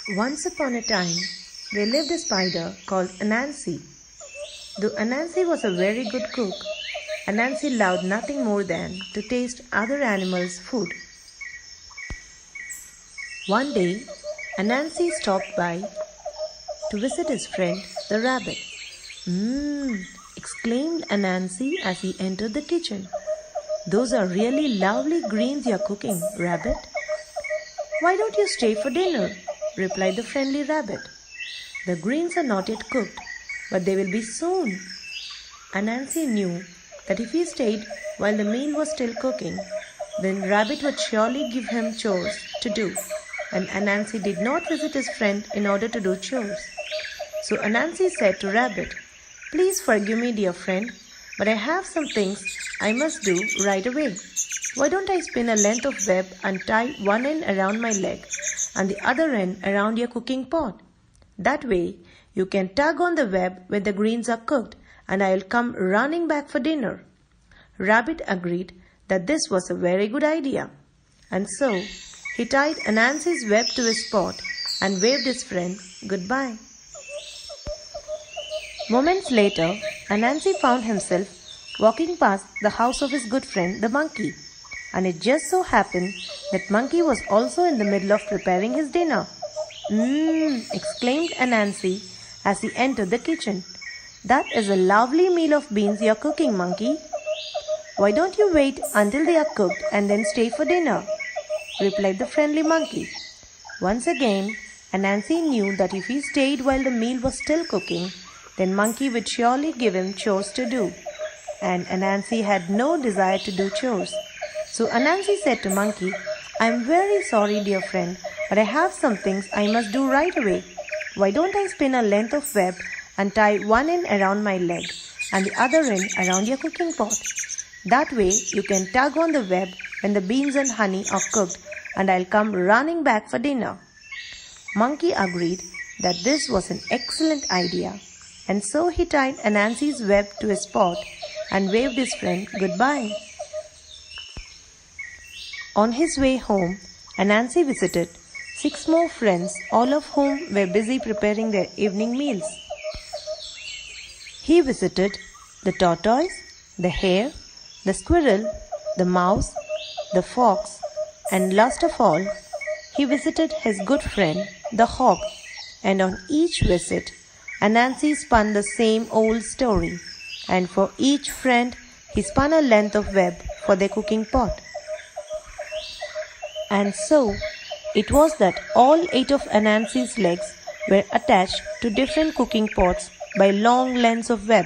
Once upon a time, there lived a spider called Anansi. Though Anansi was a very good cook, Anansi loved nothing more than to taste other animals' food. One day, Anansi stopped by to visit his friend the rabbit. Exclaimed Anansi as he entered the kitchen. Those are really lovely greens you're cooking, rabbit. Why don't you stay for dinner? Replied the friendly rabbit. The greens are not yet cooked, but they will be soon. Anansi knew that if he stayed while the meal was still cooking, then Rabbit would surely give him chores to do, and Anansi did not visit his friend in order to do chores. So Anansi said to Rabbit, "Please forgive me, dear friend, but I have some things I must do right away. Why don't I spin a length of web and tie one end around my leg and the other end around your cooking pot? That way, you can tug on the web when the greens are cooked and I'll come running back for dinner." Rabbit agreed that this was a very good idea. And so, he tied Anansi's web to his pot and waved his friend goodbye. Moments later, Anansi found himself walking past the house of his good friend the monkey. And it just so happened that Monkey was also in the middle of preparing his dinner. Exclaimed Anansi as he entered the kitchen. "That is a lovely meal of beans you're cooking, Monkey. Why don't you wait until they are cooked and then stay for dinner?" replied the friendly monkey. Once again, Anansi knew that if he stayed while the meal was still cooking, then Monkey would surely give him chores to do. And Anansi had no desire to do chores. So Anansi said to Monkey, "I'm very sorry, dear friend, but I have some things I must do right away. Why don't I spin a length of web and tie one end around my leg and the other end around your cooking pot? That way you can tug on the web when the beans and honey are cooked and I'll come running back for dinner." Monkey agreed that this was an excellent idea, and so he tied Anansi's web to his pot and waved his friend goodbye. On his way home, Anansi visited 6 more friends, all of whom were busy preparing their evening meals. He visited the tortoise, the hare, the squirrel, the mouse, the fox, and last of all, he visited his good friend, the hawk, and on each visit, Anansi spun the same old story, and for each friend, he spun a length of web for their cooking pot. And so, it was that all 8 of Anansi's legs were attached to different cooking pots by long lengths of web.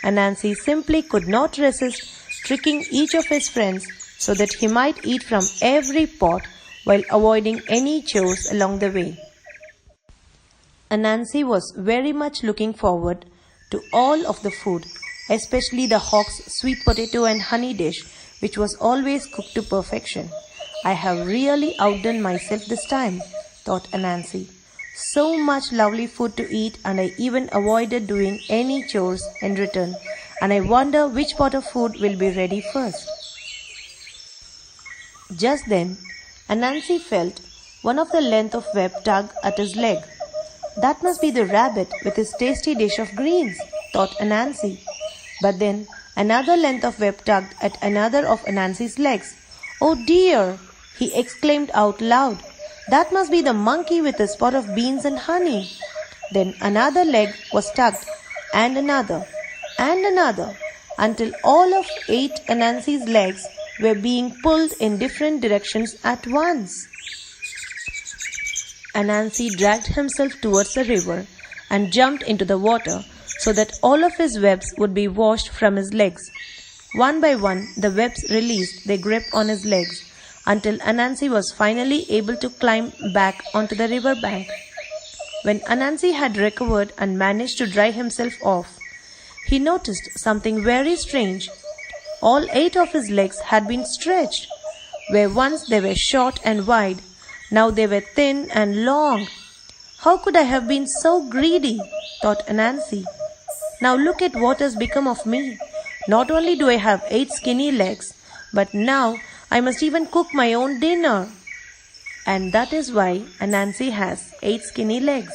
Anansi simply could not resist tricking each of his friends so that he might eat from every pot while avoiding any chores along the way. Anansi was very much looking forward to all of the food, especially the hawk's sweet potato and honey dish, which was always cooked to perfection. "I have really outdone myself this time," thought Anansi. "So much lovely food to eat, and I even avoided doing any chores in return, and I wonder which pot of food will be ready first." Just then, Anansi felt one of the length of web tug at his leg. "That must be the rabbit with his tasty dish of greens," thought Anansi. But then another length of web tugged at another of Anansi's legs. "Oh dear!" he exclaimed out loud. "That must be the monkey with his pot of beans and honey." Then another leg was tugged, and another, until all of 8 Anansi's legs were being pulled in different directions at once. Anansi dragged himself towards the river and jumped into the water so that all of his webs would be washed from his legs. One by one, the webs released their grip on his legs until Anansi was finally able to climb back onto the river bank. When Anansi had recovered and managed to dry himself off, he noticed something very strange. All 8 of his legs had been stretched. Where once they were short and wide, now they were thin and long. "How could I have been so greedy?" thought Anansi. "Now look at what has become of me. Not only do I have 8 skinny legs, but now I must even cook my own dinner." And that is why Anansi has 8 skinny legs.